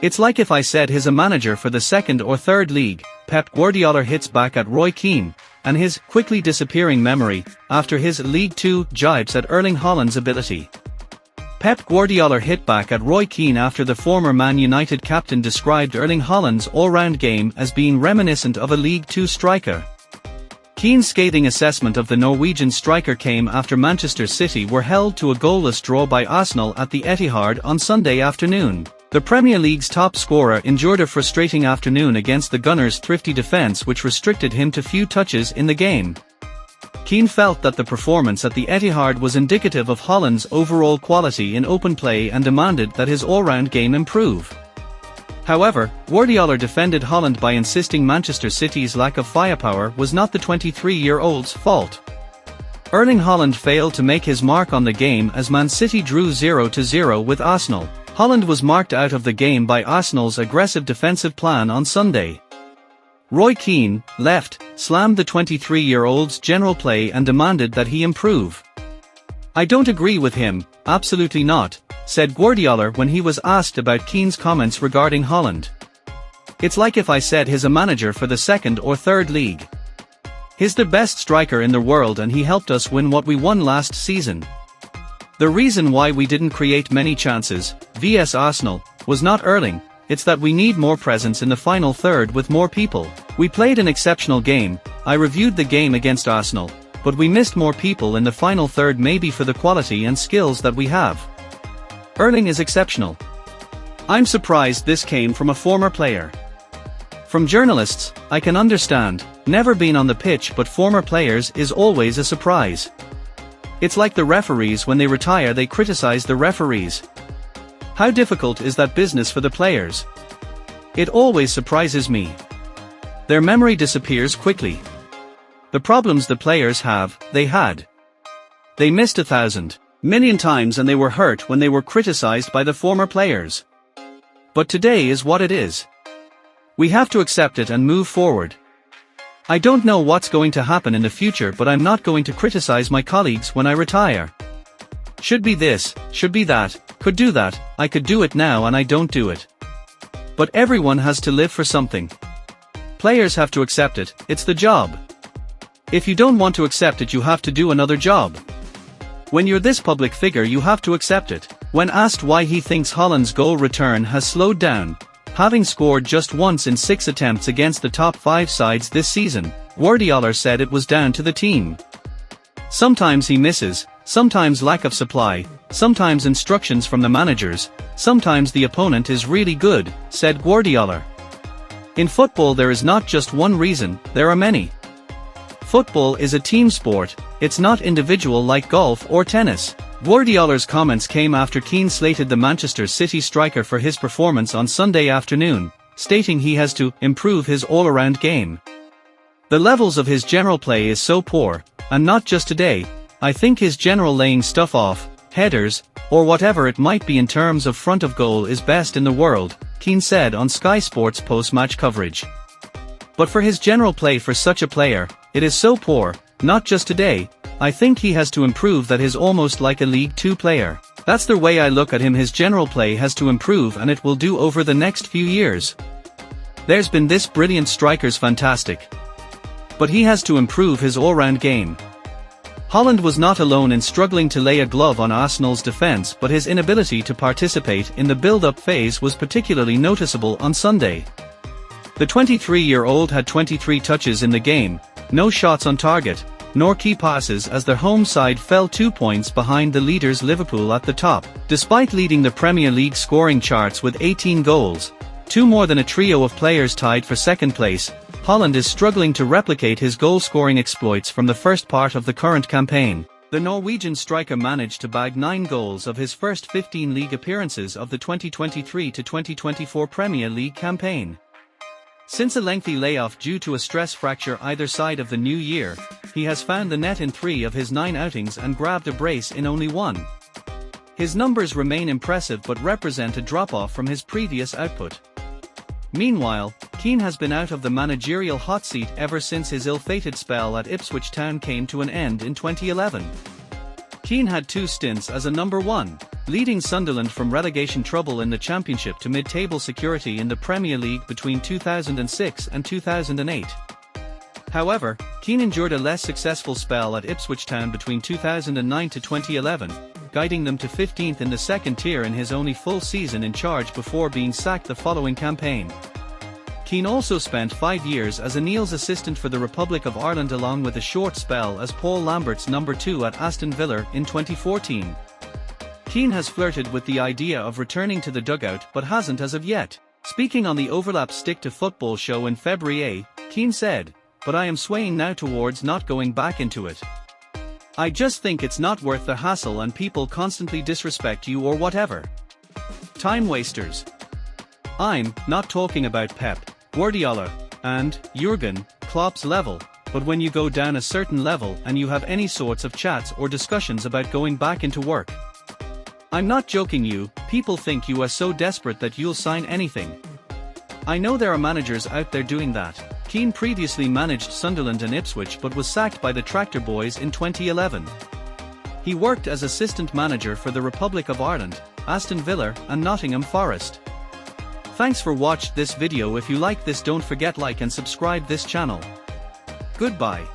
It's like if I said he's a manager for the second or third league. Pep Guardiola hits back at Roy Keane, and his quickly disappearing memory, after his League Two jibes at Erling Haaland's ability. Pep Guardiola hit back at Roy Keane after the former Man United captain described Erling Haaland's all-round game as being reminiscent of a League Two striker. Keane's scathing assessment of the Norwegian striker came after Manchester City were held to a goalless draw by Arsenal at the Etihad on Sunday afternoon. The Premier League's top scorer endured a frustrating afternoon against the Gunners' thrifty defence, which restricted him to few touches in the game. Keane felt that the performance at the Etihad was indicative of Haaland's overall quality in open play and demanded that his all-round game improve. However, Guardiola defended Haaland by insisting Manchester City's lack of firepower was not the 23-year-old's fault. Erling Haaland failed to make his mark on the game as Man City drew 0-0 with Arsenal. Haaland was marked out of the game by Arsenal's aggressive defensive plan on Sunday. Roy Keane, left, slammed the 23-year-old's general play and demanded that he improve. "I don't agree with him, absolutely not," said Guardiola when he was asked about Keane's comments regarding Haaland. "It's like if I said he's a manager for the second or third league. He's the best striker in the world and he helped us win what we won last season. The reason why we didn't create many chances, vs Arsenal, was not Erling, it's that we need more presence in the final third with more people. We played an exceptional game, I reviewed the game against Arsenal, but we missed more people in the final third, maybe for the quality and skills that we have. Erling is exceptional. I'm surprised this came from a former player. From journalists, I can understand, never been on the pitch, but former players is always a surprise. It's like the referees, when they retire they criticize the referees. How difficult is that business for the players? It always surprises me. Their memory disappears quickly. The problems the players have, they had. They missed 1,000 million times and they were hurt when they were criticized by the former players. But today is what it is. We have to accept it and move forward. I don't know what's going to happen in the future, but I'm not going to criticize my colleagues when I retire. Should be this, should be that, could do that, I could do it now and I don't do it. But everyone has to live for something. Players have to accept it, it's the job. If you don't want to accept it, you have to do another job. When you're this public figure, you have to accept it. When asked why he thinks Haaland's goal return has slowed down, having scored just once in 6 attempts against the top 5 sides this season, Guardiola said it was down to the team. Sometimes he misses, sometimes lack of supply, sometimes instructions from the managers, sometimes the opponent is really good, said Guardiola. In football there is not just one reason, there are many. Football is a team sport, it's not individual like golf or tennis. Guardiola's comments came after Keane slated the Manchester City striker for his performance on Sunday afternoon, stating he has to improve his all-around game. The levels of his general play is so poor, and not just today, I think his general laying stuff off, headers, or whatever it might be in terms of front of goal is best in the world, Keane said on Sky Sports post-match coverage. But for his general play for such a player, it is so poor, not just today, I think he has to improve that. Is almost like a League Two player. That's the way I look at him. His general play has to improve and it will do over the next few years. There's been this brilliant strikers, fantastic. But he has to improve his all-round game. Haaland was not alone in struggling to lay a glove on Arsenal's defence, but his inability to participate in the build-up phase was particularly noticeable on Sunday. The 23-year-old had 23 touches in the game, no shots on target, nor key passes as their home side fell 2 points behind the leaders Liverpool at the top. Despite leading the Premier League scoring charts with 18 goals, 2 more than a trio of players tied for second place, Haaland is struggling to replicate his goal-scoring exploits from the first part of the current campaign. The Norwegian striker managed to bag 9 goals of his first 15 league appearances of the 2023-2024 Premier League campaign. Since a lengthy layoff due to a stress fracture either side of the new year, he has found the net in 3 of his 9 outings and grabbed a brace in only 1. His numbers remain impressive but represent a drop-off from his previous output. Meanwhile, Keane has been out of the managerial hot seat ever since his ill-fated spell at Ipswich Town came to an end in 2011. Keane had 2 stints as a number 1. leading Sunderland from relegation trouble in the Championship to mid-table security in the Premier League between 2006 and 2008. However, Keane endured a less successful spell at Ipswich Town between 2009 to 2011, guiding them to 15th in the second tier in his only full season in charge before being sacked the following campaign. Keane also spent 5 years as O'Neill's assistant for the Republic of Ireland along with a short spell as Paul Lambert's number 2 at Aston Villa in 2014. Keane has flirted with the idea of returning to the dugout but hasn't as of yet. Speaking on the Overlap Stick to Football show in February, Keane said, "But I am swaying now towards not going back into it. I just think it's not worth the hassle and people constantly disrespect you or whatever. Time wasters. I'm not talking about Pep Guardiola and Jurgen Klopp's level, but when you go down a certain level and you have any sorts of chats or discussions about going back into work. I'm not joking you, people think you are so desperate that you'll sign anything. I know there are managers out there doing that." Keane previously managed Sunderland and Ipswich but was sacked by the Tractor Boys in 2011. He worked as assistant manager for the Republic of Ireland, Aston Villa and Nottingham Forest. Thanks for watching this video. If you like this, don't forget like and subscribe this channel. Goodbye.